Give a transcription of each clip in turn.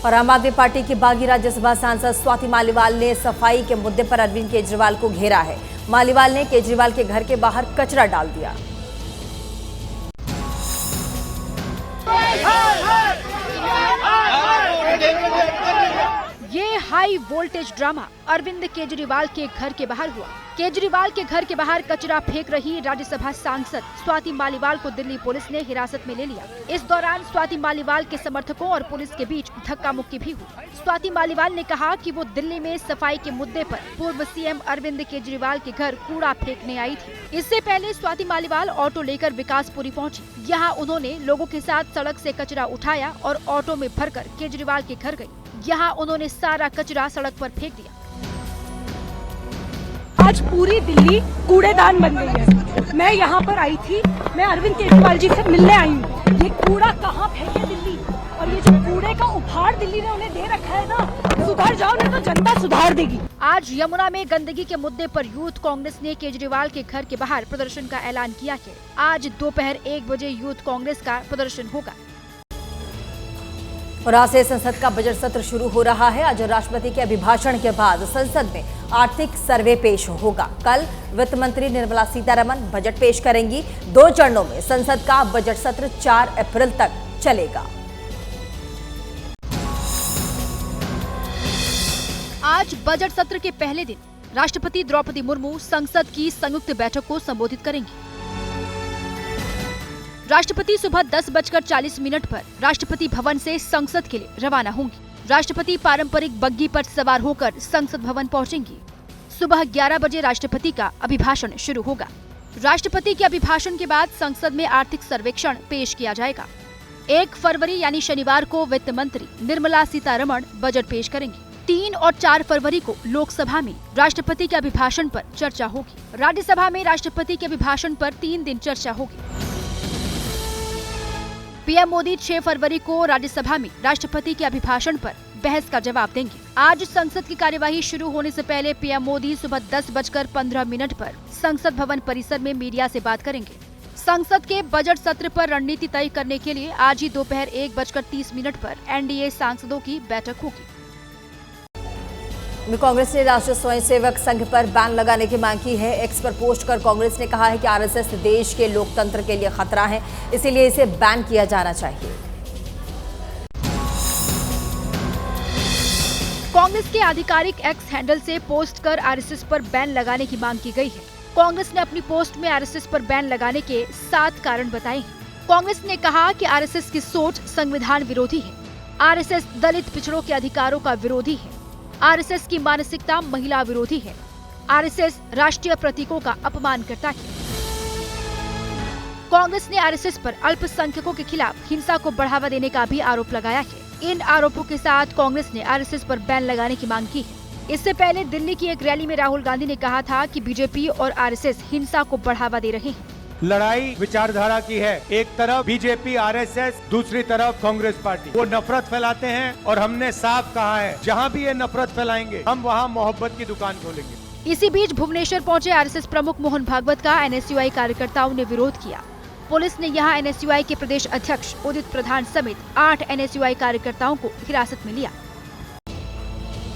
और आम आदमी पार्टी की बागी राज्यसभा सांसद स्वाति मालीवाल ने सफाई के मुद्दे पर अरविंद केजरीवाल को घेरा है। मालीवाल ने केजरीवाल के घर के बाहर कचरा डाल दिया। ये high voltage drama Arvind Kejriwal के घर के बाहर हुआ। केजरीवाल के घर के बाहर कचरा फेंक रही राज्यसभा सांसद स्वाति मालीवाल को दिल्ली पुलिस ने हिरासत में ले लिया। इस दौरान स्वाति मालीवाल के समर्थकों और पुलिस के बीच धक्का मुक्की भी हुई। स्वाति मालीवाल ने कहा कि वो दिल्ली में सफाई के मुद्दे पर पूर्व सीएम अरविंद केजरीवाल के घर कूड़ा फेंकने आई थी। इससे पहले स्वाति मालीवाल ऑटो लेकर विकासपुरी पहुंची। यहाँ उन्होंने लोगों के साथ सड़क से कचरा उठाया और ऑटो में भरकर केजरीवाल के घर गयी। यहाँ उन्होंने सारा कचरा सड़क पर फेंक दिया। आज पूरी दिल्ली कूड़ेदान बन गई है। मैं यहाँ पर आई थी, मैं अरविंद केजरीवाल जी से मिलने आई हूँ। ये कूड़ा कहाँ फेंके दिल्ली, और ये जो कूड़े का उपहार दिल्ली ने उन्हें दे रखा है ना, सुधर जाओ नहीं तो जनता सुधार देगी। आज यमुना में गंदगी के मुद्दे पर यूथ कांग्रेस ने केजरीवाल के घर के बाहर प्रदर्शन का ऐलान किया है। आज दोपहर 1 बजे यूथ कांग्रेस का प्रदर्शन होगा। और आज से संसद का बजट सत्र शुरू हो रहा है। आज राष्ट्रपति के अभिभाषण के बाद संसद में आर्थिक सर्वे पेश होगा। कल वित्त मंत्री निर्मला सीतारमण बजट पेश करेंगी। 2 चरणों में संसद का बजट सत्र 4 अप्रैल तक चलेगा। आज बजट सत्र के पहले दिन राष्ट्रपति द्रौपदी मुर्मू संसद की संयुक्त बैठक को संबोधित करेंगी। राष्ट्रपति सुबह 10:40 पर राष्ट्रपति भवन से संसद के लिए रवाना होंगी। राष्ट्रपति पारंपरिक बग्गी पर सवार होकर संसद भवन पहुंचेंगी। सुबह 11 बजे राष्ट्रपति का अभिभाषण शुरू होगा। राष्ट्रपति के अभिभाषण के बाद संसद में आर्थिक सर्वेक्षण पेश किया जाएगा। 1 फरवरी यानी शनिवार को वित्त मंत्री निर्मला सीतारमण बजट पेश करेंगी। 3 और 4 फरवरी को लोकसभा में राष्ट्रपति के अभिभाषण पर चर्चा होगी। राज्यसभा में राष्ट्रपति के अभिभाषण पर 3 दिन चर्चा होगी। पीएम मोदी 6 फरवरी को राज्यसभा में राष्ट्रपति के अभिभाषण पर बहस का जवाब देंगे। आज संसद की कार्यवाही शुरू होने से पहले पीएम मोदी सुबह 10:15 पर संसद भवन परिसर में मीडिया से बात करेंगे। संसद के बजट सत्र पर रणनीति तय करने के लिए आज ही दोपहर 1:30 पर एनडीए सांसदों की बैठक होगी। कांग्रेस ने राष्ट्रीय स्वयंसेवक संघ पर बैन लगाने की मांग की है। एक्स पर पोस्ट कर कांग्रेस ने कहा है कि आरएसएस देश के लोकतंत्र के लिए खतरा है, इसीलिए इसे बैन किया जाना चाहिए। कांग्रेस के आधिकारिक एक्स हैंडल से पोस्ट कर आरएसएस पर बैन लगाने की मांग की गई है। कांग्रेस ने अपनी पोस्ट में आरएसएस पर बैन लगाने के 7 कारण बताए हैं। कांग्रेस ने कहा कि आरएसएस की सोच संविधान विरोधी है। आरएसएस दलित पिछड़ों के अधिकारों का विरोधी है। आरएसएस की मानसिकता महिला विरोधी है। आरएसएस राष्ट्रीय प्रतीकों का अपमान करता है। कांग्रेस ने आरएसएस पर अल्पसंख्यकों के खिलाफ हिंसा को बढ़ावा देने का भी आरोप लगाया है। इन आरोपों के साथ कांग्रेस ने आरएसएस पर बैन लगाने की मांग की है। इससे पहले दिल्ली की एक रैली में राहुल गांधी ने कहा था कि बीजेपी और आरएसएस हिंसा को बढ़ावा दे रहे हैं। लड़ाई विचारधारा की है। एक तरफ बीजेपी आरएसएस, दूसरी तरफ कांग्रेस पार्टी। वो नफरत फैलाते हैं और हमने साफ कहा है जहां भी ये नफरत फैलाएंगे हम वहां मोहब्बत की दुकान खोलेंगे। इसी बीच भुवनेश्वर पहुंचे आरएसएस प्रमुख मोहन भागवत का एनएसयूआई कार्यकर्ताओं ने विरोध किया। पुलिस ने यहां एनएसयूआई के प्रदेश अध्यक्ष उदित प्रधान समेत 8 एनएसयूआई कार्यकर्ताओं को हिरासत में लिया।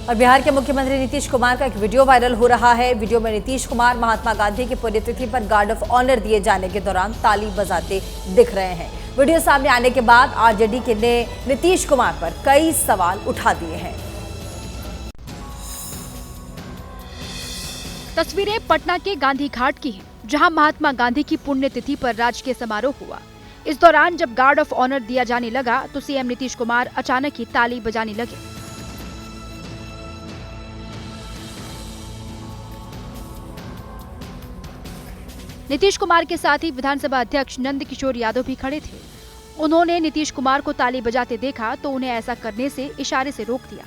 और बिहार के मुख्यमंत्री नीतीश कुमार का एक वीडियो वायरल हो रहा है। वीडियो में नीतीश कुमार महात्मा गांधी की पुण्यतिथि पर गार्ड ऑफ ऑनर दिए जाने के दौरान ताली बजाते दिख रहे हैं। वीडियो सामने आने के बाद आरजेडी के ने नीतीश कुमार पर कई सवाल उठा दिए हैं। तस्वीरें पटना के गांधी घाट की हैं, जहां महात्मा गांधी की पुण्यतिथि पर राजकीय समारोह हुआ। इस दौरान जब गार्ड ऑफ ऑनर दिया जाने लगा तो सीएम नीतीश कुमार अचानक ही ताली बजाने लगे। नीतीश कुमार के साथ ही विधानसभा अध्यक्ष नंद किशोर यादव भी खड़े थे। उन्होंने नीतीश कुमार को ताली बजाते देखा तो उन्हें ऐसा करने से इशारे से रोक दिया।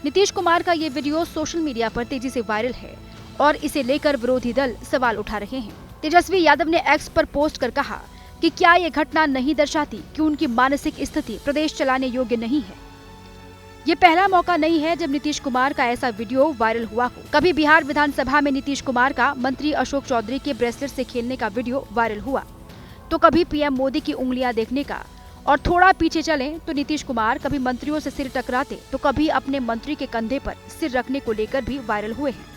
नीतीश कुमार का ये वीडियो सोशल मीडिया पर तेजी से वायरल है और इसे लेकर विरोधी दल सवाल उठा रहे हैं। तेजस्वी यादव ने एक्स पर पोस्ट कर कहा कि क्या ये घटना नहीं दर्शाती कि उनकी मानसिक स्थिति प्रदेश चलाने योग्य नहीं है। ये पहला मौका नहीं है जब नीतीश कुमार का ऐसा वीडियो वायरल हुआ हो। कभी बिहार विधानसभा में नीतीश कुमार का मंत्री अशोक चौधरी के ब्रेसलेट से खेलने का वीडियो वायरल हुआ, तो कभी पीएम मोदी की उंगलियां देखने का और थोड़ा पीछे चलें तो नीतीश कुमार कभी मंत्रियों से सिर टकराते तो कभी अपने मंत्री के कंधे पर सिर रखने को लेकर भी वायरल हुए हैं।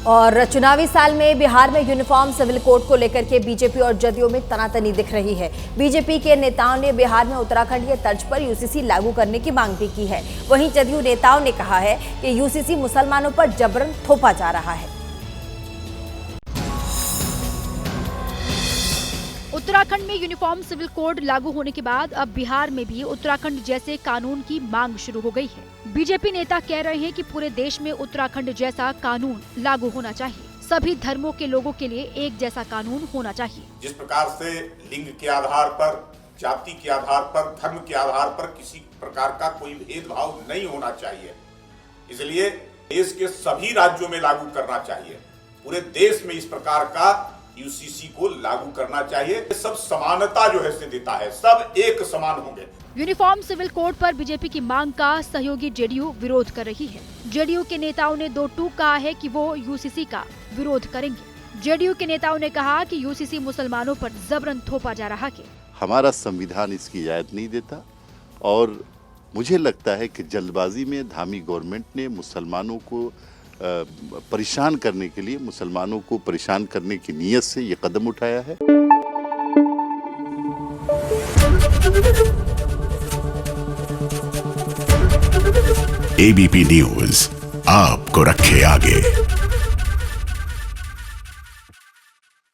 और चुनावी साल में बिहार में यूनिफॉर्म सिविल कोड को लेकर के बीजेपी और जदयू में तनातनी दिख रही है। बीजेपी के नेताओं ने बिहार में उत्तराखंड के तर्ज पर यूसीसी लागू करने की मांग भी की है। वहीं जदयू नेताओं ने कहा है कि यूसीसी मुसलमानों पर जबरन थोपा जा रहा है। उत्तराखंड में यूनिफॉर्म सिविल कोड लागू होने के बाद अब बिहार में भी उत्तराखंड जैसे कानून की मांग शुरू हो गई है। बीजेपी नेता कह रहे हैं कि पूरे देश में उत्तराखंड जैसा कानून लागू होना चाहिए। सभी धर्मों के लोगों के लिए एक जैसा कानून होना चाहिए। जिस प्रकार से लिंग के आधार पर, जाति के आधार पर, धर्म के आधार पर किसी प्रकार का कोई भेदभाव नहीं होना चाहिए, इसलिए देश के सभी राज्यों में लागू करना चाहिए। पूरे देश में इस प्रकार का यूसीसी को लागू करना चाहिए। सब समानता जो है से देता है, सब एक समान होंगे। यूनिफॉर्म सिविल कोड पर बीजेपी की मांग का सहयोगी जेडीयू विरोध कर रही है। जेडीयू के नेताओं ने 2 टूक कहा है कि वो यूसीसी का विरोध करेंगे। जेडीयू के नेताओं ने कहा कि यूसीसी मुसलमानों पर जबरन थोपा जा रहा है। हमारा संविधान इसकी इजाजत नहीं देता और मुझे लगता है कि जल्दबाजी में धामी गवर्नमेंट ने मुसलमानों को परेशान करने के लिए, मुसलमानों को परेशान करने की नीयत से ये कदम उठाया है। एबीपी न्यूज़ आपको रखे आगे।